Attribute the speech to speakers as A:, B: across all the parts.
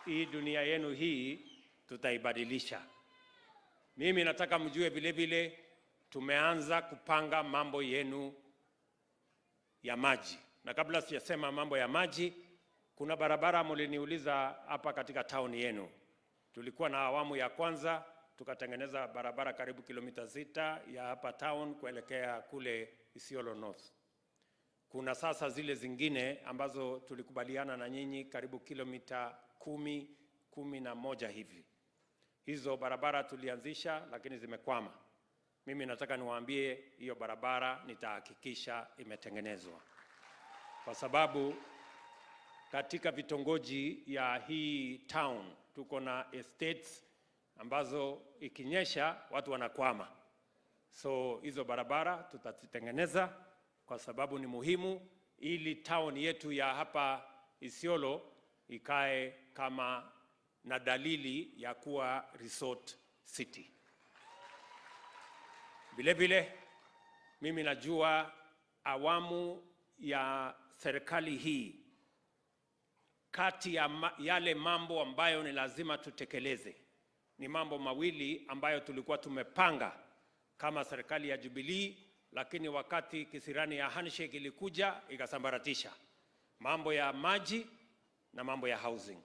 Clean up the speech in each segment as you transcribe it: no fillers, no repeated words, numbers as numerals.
A: hii dunia yenu hii tutaibadilisha. Mimi nataka mjue vile vile tumeanza kupanga mambo yenu ya maji. Na kabla sijasema mambo ya maji, kuna barabara mliniuliza hapa katika town yenu. Tulikuwa na awamu ya kwanza, tukatengeneza barabara karibu kilomita 6 ya hapa town kuelekea kule Isiolo North. Kuna sasa zile zingine ambazo tulikubaliana na nyinyi karibu kilomita 11 hivi. Hizo barabara tulianzisha lakini zimekwama. Mimi nataka niwaambie hiyo barabara nitahakikisha imetengenezwa. Kwa sababu katika vitongoji ya hii town tuko na estates ambazo ikinyesha watu wanakwama. So hizo barabara tutazitengeneza kwa sababu ni muhimu ili town yetu ya hapa Isiolo ikae kama na dalili ya kuwa resort city. Vile vile mimi najua awamu ya serikali hii, kati ya yale mambo ambayo ni lazima tutekeleze ni mambo mawili ambayo tulikuwa tumepanga kama serikali ya Jubilee, lakini wakati kisirani ya handshake ilikuja ikasambaratisha. Mambo ya maji na mambo ya housing.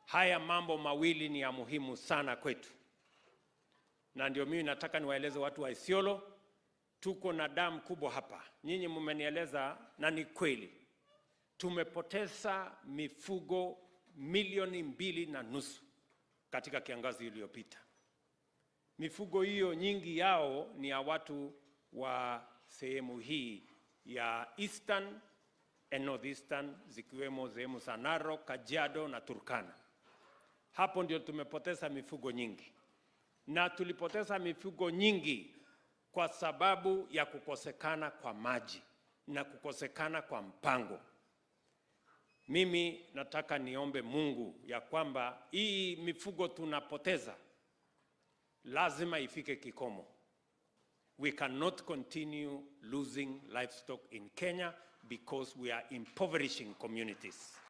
A: Haya mambo mawili ni ya muhimu sana kwetu. Na ndio mimi nataka niwaeleze watu wa Isiolo, tuko na damu kubwa hapa. Nyinyi mmenieleza na ni kweli. Tumepoteza mifugo 2.5 milioni katika kiangazi iliyopita. Mifugo hiyo nyingi yao ni ya watu wa sehemu hii ya Eastern and Northeastern, zikiwemo sehemu za Narok, Kajiado na Turkana. Hapo ndio tumepoteza mifugo nyingi. Na tulipoteza mifugo nyingi kwa sababu ya kukosekana kwa maji na kukosekana kwa mpango. Mimi nataka niombe Mungu ya kwamba hii mifugo tunapoteza lazima ifike kikomo. We cannot continue losing livestock in Kenya because we are impoverishing communities.